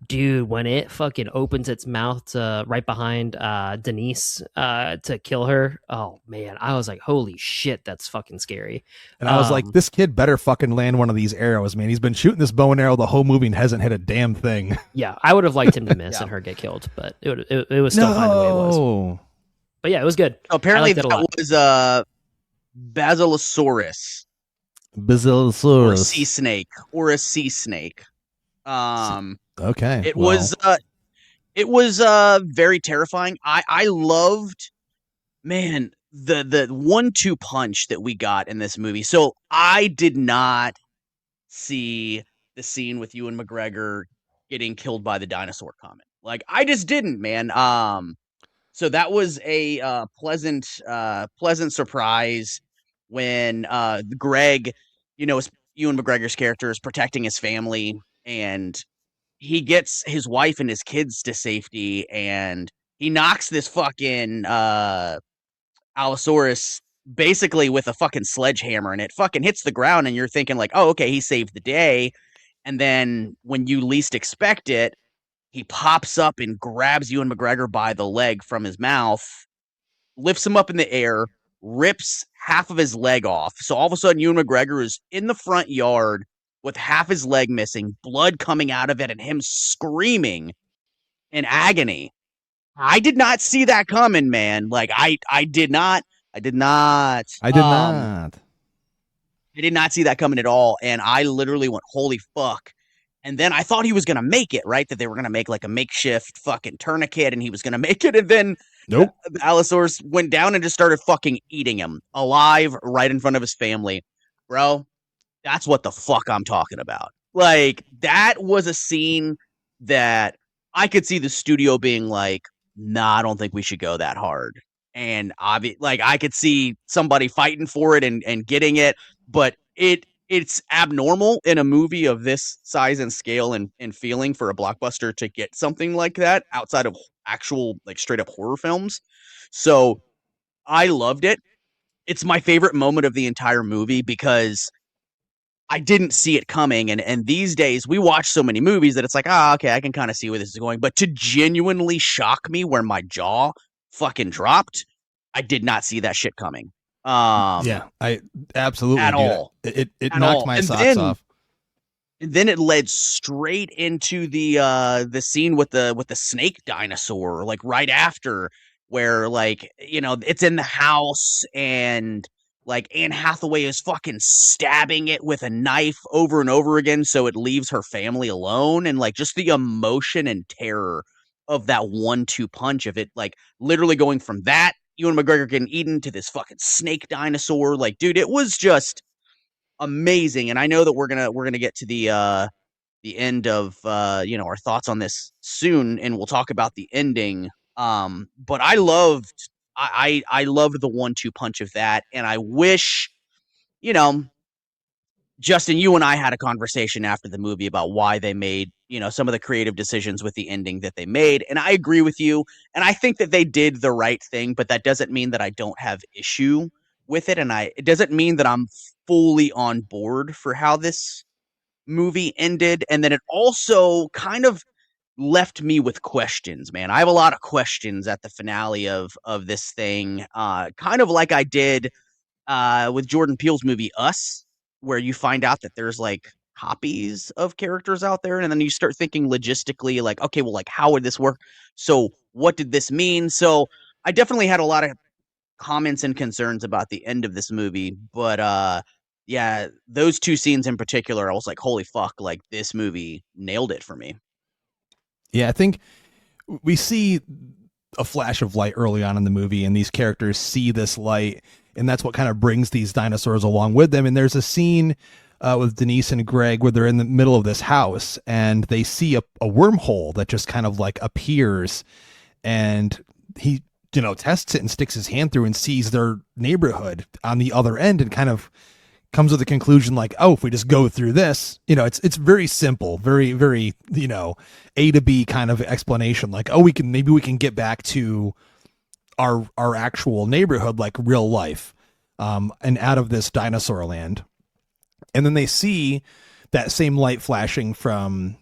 dude, when it fucking opens its mouth right behind Denise to kill her, oh man, I was like, holy shit, that's fucking scary. And I was like, this kid better fucking land one of these arrows, man. He's been shooting this bow and arrow the whole movie and hasn't hit a damn thing. Yeah, I would have liked him to miss and her get killed, but it was still fine the way it was. But yeah, it was good. Apparently that was Basilosaurus. Or a sea snake. Okay. It was very terrifying. I loved, man, the 1-2 punch that we got in this movie. So I did not see the scene with Ewan McGregor getting killed by the dinosaur coming. Like I just didn't, man. So that was a pleasant surprise when Greg, Ewan McGregor's character is protecting his family, and he gets his wife and his kids to safety, and he knocks this fucking Allosaurus basically with a fucking sledgehammer, and it fucking hits the ground, and you're thinking like, oh, okay, he saved the day. And then when you least expect it, he pops up and grabs Ewan McGregor by the leg from his mouth, lifts him up in the air, rips half of his leg off. So all of a sudden, Ewan McGregor is in the front yard with half his leg missing, blood coming out of it, and him screaming in agony. I did not see that coming, man. Like I did not see that coming at all. And I literally went, holy fuck. And then I thought he was going to make it, right? That they were going to make like a makeshift fucking tourniquet and he was going to make it. And then nope. The Allosaurus went down and just started fucking eating him alive right in front of his family. Bro, that's what the fuck I'm talking about. Like, that was a scene that I could see the studio being like, "Nah, I don't think we should go that hard." And like, I could see somebody fighting for it and getting it, but it's abnormal in a movie of this size and scale and feeling for a blockbuster to get something like that outside of actual, like, straight up horror films. So, I loved it. It's my favorite moment of the entire movie because I didn't see it coming, and these days, we watch so many movies that it's like, "Ah, okay, I can kinda see where this is going," but to genuinely shock me where my jaw fucking dropped, I did not see that shit coming. Yeah, I absolutely At do. all. It At knocked all. my And socks then off. and then it led straight into the scene with the snake dinosaur, like, right after, where, like, it's in the house and, like, Anne Hathaway is fucking stabbing it with a knife over and over again so it leaves her family alone, and, like, just the emotion and terror of that 1-2 punch of it, like, literally going from that, Ewan McGregor getting eaten, to this fucking snake dinosaur, like, dude, it was just amazing. And I know that we're gonna get to the end of our thoughts on this soon, and we'll talk about the ending. But I loved the 1-2 punch of that, and I wish, you know, Justin, you and I had a conversation after the movie about why they made, some of the creative decisions with the ending that they made. And I agree with you. And I think that they did the right thing, but that doesn't mean that I don't have issue with it. And it doesn't mean that I'm fully on board for how this movie ended. And then it also kind of left me with questions, man. I have a lot of questions at the finale of this thing. Kind of like I did with Jordan Peele's movie Us, where you find out that there's, like, copies of characters out there, and then you start thinking logistically, like, okay, well, like, how would this work? So what did this mean? So I definitely had a lot of comments and concerns about the end of this movie, but yeah, those two scenes in particular, I was like, holy fuck, like, this movie nailed it for me. Yeah, I think we see a flash of light early on in the movie, and these characters see this light, and that's what kind of brings these dinosaurs along with them. And there's a scene with Denise and Greg where they're in the middle of this house, and they see a wormhole that just kind of like appears, and he tests it and sticks his hand through and sees their neighborhood on the other end, and kind of comes to the conclusion like, oh, if we just go through this, it's very simple, very, very, A to B kind of explanation. Like, oh, maybe we can get back to our actual neighborhood, like real life, and out of this dinosaur land. And then they see that same light flashing from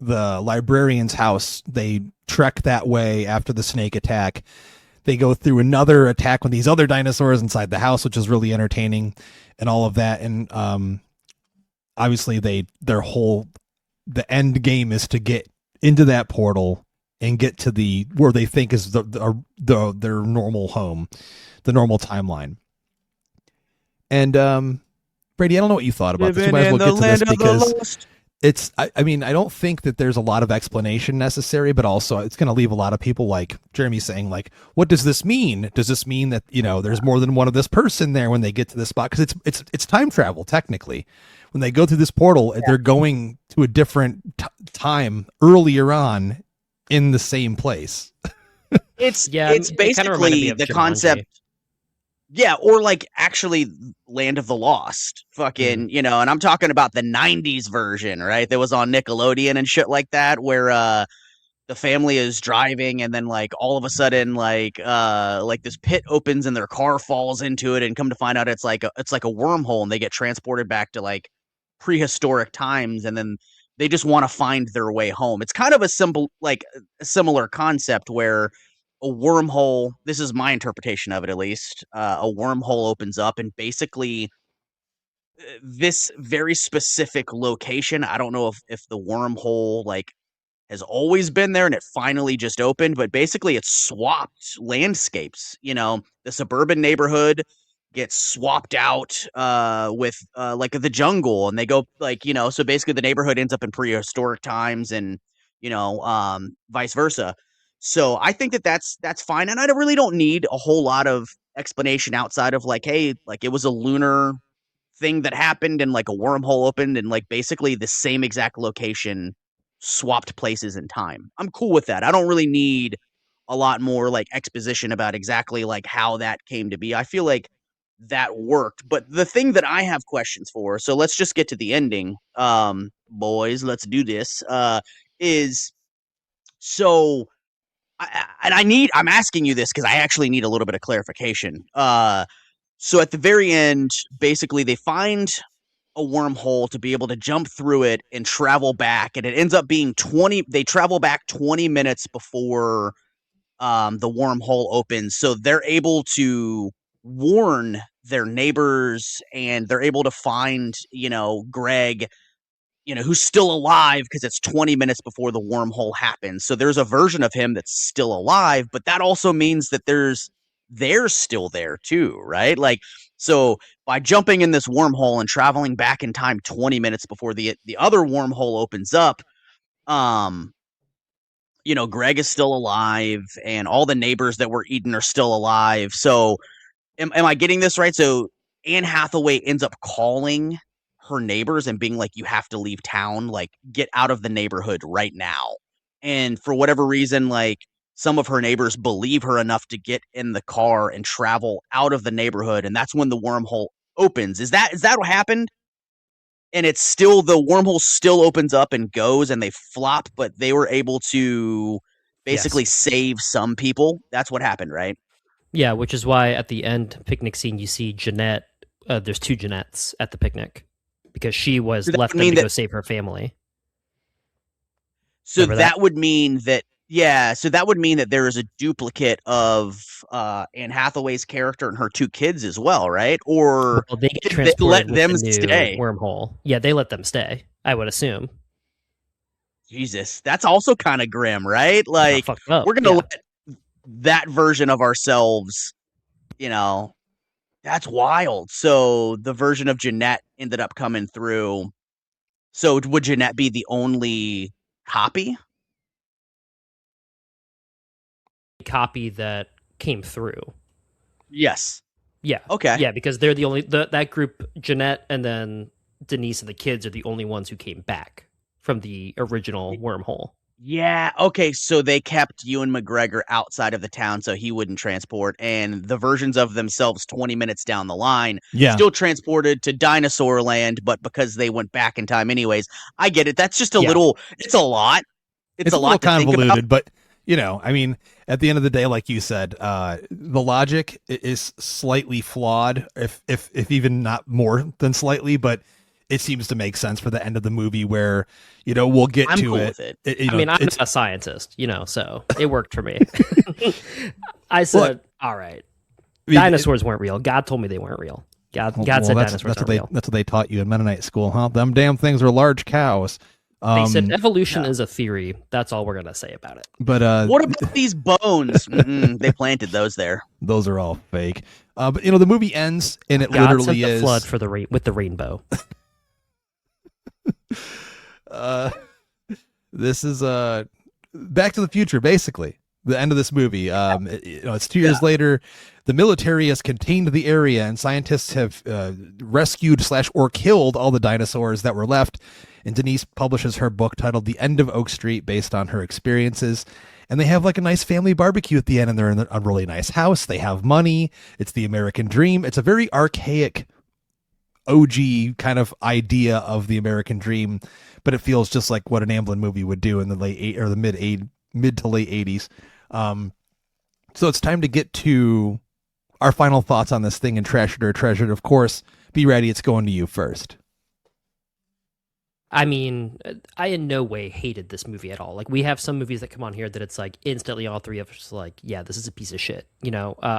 the librarian's house. They trek that way after the snake attack. They go through another attack with these other dinosaurs inside the house, which is really entertaining and all of that. And obviously the end game is to get into that portal and get to where they think is their normal home, the normal timeline. And Brady, I don't know what you thought about this. You might as well get to this because I mean, I don't think that there's a lot of explanation necessary, but also it's going to leave a lot of people, like Jeremy, saying, like, what does this mean? Does this mean that, there's more than one of this person there when they get to this spot? Because it's time travel, technically. When they go through this portal, they're going to a different time earlier on in the same place. It's it kinda reminded me basically of the Jumanji. concept. Yeah, or like actually Land of the Lost. Fucking, and I'm talking about the 90s version, right? That was on Nickelodeon and shit like that, where the family is driving and then, like, all of a sudden, like this pit opens and their car falls into it, and come to find out it's like a wormhole, and they get transported back to, like, prehistoric times, and then they just want to find their way home. It's kind of a similar concept where a wormhole, this is my interpretation of it at least, a wormhole opens up, and basically this very specific location, I don't know if the wormhole, like, has always been there and it finally just opened, but basically it's swapped landscapes. The suburban neighborhood gets swapped out with like the jungle, and they go, like, so basically the neighborhood ends up in prehistoric times, and vice versa. So I think that that's fine, and I really don't need a whole lot of explanation outside of, like, hey, like, it was a lunar thing that happened and like a wormhole opened and like basically the same exact location swapped places in time. I'm cool with that. I don't really need a lot more like exposition about exactly like how that came to be. I feel like that worked. But the thing that I have questions for, so let's just get to the ending. Boys, let's do this. Is so I'm asking you this because I actually need a little bit of clarification. So at the very end, basically they find a wormhole to be able to jump through it and travel back, and it ends up being 20. They travel back 20 minutes before the wormhole opens, so they're able to warn their neighbors, and they're able to find, Greg, who's still alive because it's 20 minutes before the wormhole happens. So there's a version of him that's still alive, but that also means that they're still there too, right? Like, so by jumping in this wormhole and traveling back in time 20 minutes before the other wormhole opens up, Greg is still alive and all the neighbors that were eaten are still alive. So am I getting this right? So Anne Hathaway ends up calling her neighbors and being like, you have to leave town, like get out of the neighborhood right now. And for whatever reason, like some of her neighbors believe her enough to get in the car and travel out of the neighborhood. And that's when the wormhole opens. Is that what happened? And it's still, the wormhole still opens up and goes and they flop, but they were able to basically save some people. That's what happened, right? Yeah, which is why at the end picnic scene, you see Jeanette. There's two Jeanettes at the picnic because she was left them to go save her family. So that would mean that, so that would mean that there is a duplicate of Anne Hathaway's character and her two kids as well, right? Or they get transported with the new wormhole. Yeah, they let them stay, I would assume. Jesus, that's also kind of grim, right? Like, we're going to let that version of ourselves, that's wild. So the version of Jeanette ended up coming through. So would Jeanette be the only copy that came through? Yes. Yeah. Okay. Yeah, because they're the only that group, Jeanette and then Denise and the kids, are the only ones who came back from the original wormhole. Yeah. Okay. So they kept Ewan McGregor outside of the town so he wouldn't transport, and the versions of themselves 20 minutes down the line still transported to Dinosaur Land, but because they went back in time anyways. I get it. That's just a little. It's a lot. It's a lot to think about. But I mean, at the end of the day, like you said, the logic is slightly flawed, if even not more than slightly, but it seems to make sense for the end of the movie where, we'll get I'm to cool it. With it. I'm not a scientist, so it worked for me. I said, all right, dinosaurs weren't real. God told me they weren't real. God said dinosaurs aren't real. That's what they taught you in Mennonite school, huh? Them damn things were large cows. They said evolution is a theory. That's all we're going to say about it. But what about these bones? They planted those there. Those are all fake. But the movie ends and it God literally sent the is flood for with the rainbow. This is Back to the Future, basically. The end of this movie. It's 2 years later. The military has contained the area, and scientists have rescued or killed all the dinosaurs that were left. And Denise publishes her book titled The End of Oak Street, based on her experiences. And they have like a nice family barbecue at the end, and they're in a really nice house. They have money. It's the American dream. It's a very archaic, OG kind of idea of the American dream, but it feels just like what an Amblin movie would do in the mid to late 80s. So it's time to get to our final thoughts on this thing and trash it or treasure it. Of course, be ready. It's going to you first. I mean, I in no way hated this movie at all. Like, we have some movies that come on here that it's like instantly all three of us like, yeah, this is a piece of shit.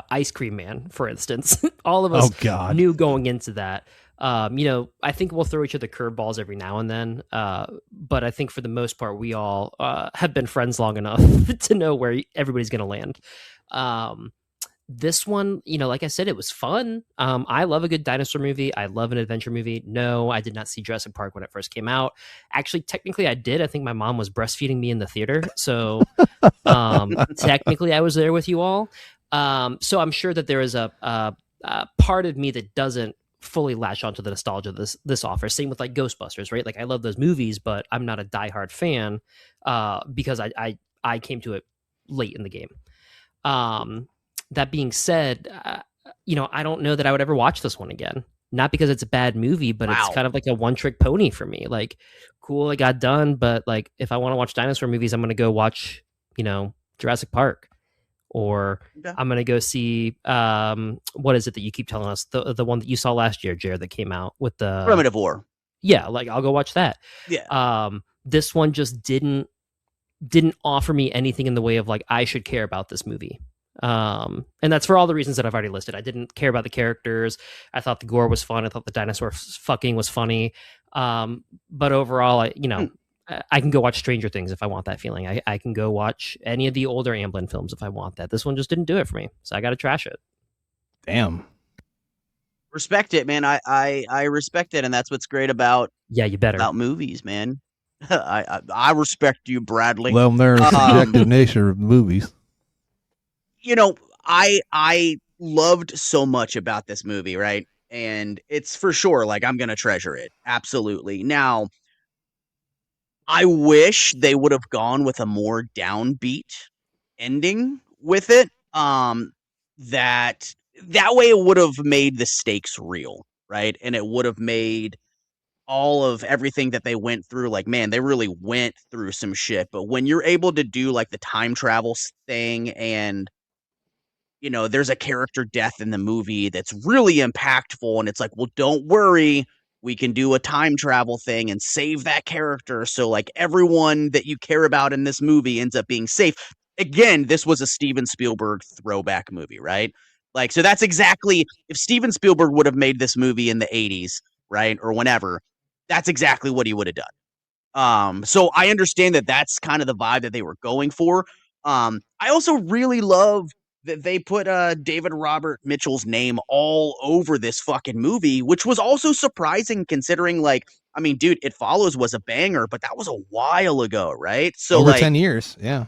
Ice Cream Man, for instance. All of us knew going into that. I think we'll throw each other curveballs every now and then. But I think for the most part, we all have been friends long enough to know where everybody's going to land. This one, like I said, it was fun. I love a good dinosaur movie. I love an adventure movie. No, I did not see Jurassic Park when it first came out. Actually, technically I did. I think my mom was breastfeeding me in the theater. So technically I was there with you all. So I'm sure that there is a part of me that doesn't fully latch onto the nostalgia this offers. Same with like Ghostbusters, right? Like I love those movies, but I'm not a diehard fan because I came to it late in the game. That being said, I don't know that I would ever watch this one again. Not because it's a bad movie, but Wow. it's kind of like a one-trick pony for me. Like, cool, it got done, but like if I want to watch dinosaur movies, I'm going to go watch, Jurassic Park, or Okay. I'm going to go see what is it that you keep telling us, the one that you saw last year, Jared, that came out with the Primitive War. Yeah, like I'll go watch that. Yeah. This one just didn't offer me anything in the way of like I should care about this movie. And that's for all the reasons that I've already listed. I didn't care about the characters. I thought the gore was fun. I thought the dinosaur fucking was funny. But overall, I can go watch Stranger Things if I want that feeling. I can go watch any of the older Amblin films if I want that. This one just didn't do it for me, so I got to trash it. Damn. Respect it, man. I respect it, and that's what's great about you better about movies, man. I respect you, Bradley. Well, there's the subjective nature of movies. I loved so much about this movie, right? And it's for sure, like, I'm going to treasure it. Absolutely. Now, I wish they would have gone with a more downbeat ending with it. That way it would have made the stakes real, right? And it would have made all of everything that they went through, like, man, they really went through some shit. But when you're able to do like the time travel thing, and there's a character death in the movie that's really impactful, and it's like, well, don't worry, we can do a time travel thing and save that character, so like everyone that you care about in this movie ends up being safe. Again, this was a Steven Spielberg throwback movie, right? Like, so that's exactly, if Steven Spielberg would have made this movie in the 80s, right, or whenever, that's exactly what he would have done. So I understand that that's kind of the vibe that they were going for. I also really love that they put David Robert Mitchell's name all over this fucking movie, which was also surprising considering, like, I mean, dude, It Follows was a banger, but that was a while ago, right? So over like 10 years, yeah.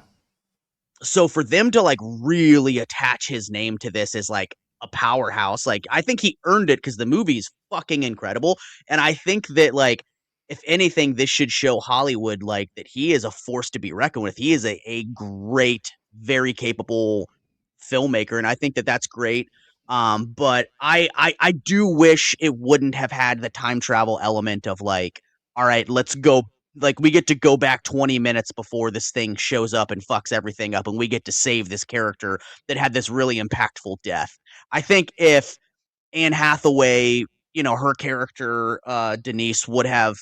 So for them to like really attach his name to this as like a powerhouse, like, I think he earned it because the movie's fucking incredible. And I think that, like, if anything, this should show Hollywood like that he is a force to be reckoned with. He is a great, very capable filmmaker, and I think that that's great. But I do wish it wouldn't have had the time travel element of like, all right, let's go. Like, we get to go back 20 minutes before this thing shows up and fucks everything up, and we get to save this character that had this really impactful death. I think if Anne Hathaway, her character, Denise, would have,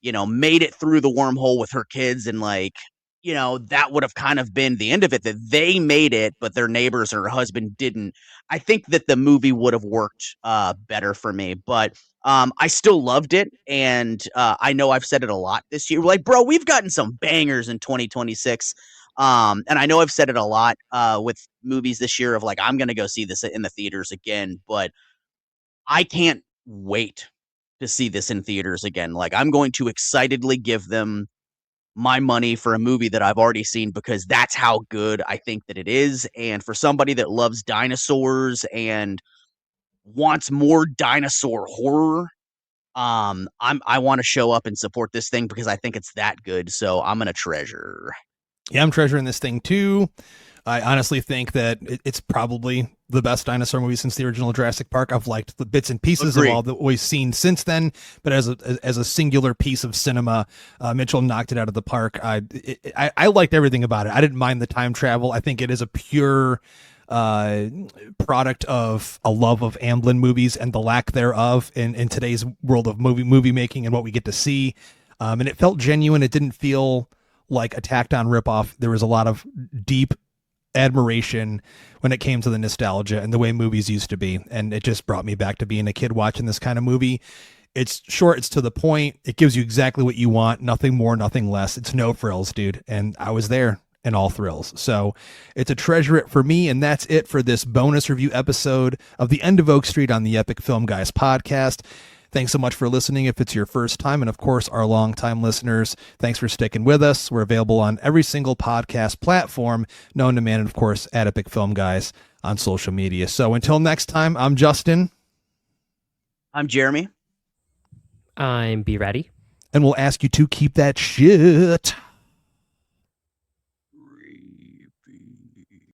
made it through the wormhole with her kids, and like, that would have kind of been the end of it, that they made it, but their neighbors or her husband didn't. I think that the movie would have worked better for me, but I still loved it. And I know I've said it a lot this year. Like, bro, we've gotten some bangers in 2026. And I know I've said it a lot with movies this year of like, I'm going to go see this in the theaters again, but I can't wait to see this in theaters again. Like, I'm going to excitedly give them my money for a movie that I've already seen, because that's how good I think that it is. And for somebody that loves dinosaurs and wants more dinosaur horror, I want to show up and support this thing because I think it's that good. So I'm gonna treasure. Yeah, I'm treasuring this thing too. I honestly think that it's probably the best dinosaur movie since the original Jurassic Park. I've liked the bits and pieces Agreed. of all that we've seen since then, but as a singular piece of cinema, Mitchell knocked it out of the park. I liked everything about it. I didn't mind the time travel. I think it is a pure product of a love of Amblin movies and the lack thereof in today's world of movie making and what we get to see. And it felt genuine. It didn't feel like a tacked on ripoff. There was a lot of deep admiration when it came to the nostalgia and the way movies used to be, and it just brought me back to being a kid watching this kind of movie. It's short, it's to the point, it gives you exactly what you want, nothing more, nothing less. It's no frills, dude, and I was there in all thrills. So it's a treasure it for me, and that's it for this bonus review episode of The End of Oak Street on the Epic Film Guys podcast. Thanks so much for listening if it's your first time, and of course our longtime listeners, thanks for sticking with us. We're available on every single podcast platform known to man, and of course at Epic Film Guys on social media. So until next time, I'm Justin. I'm Jeremy. I'm Be Ready. And we'll ask you to keep that shit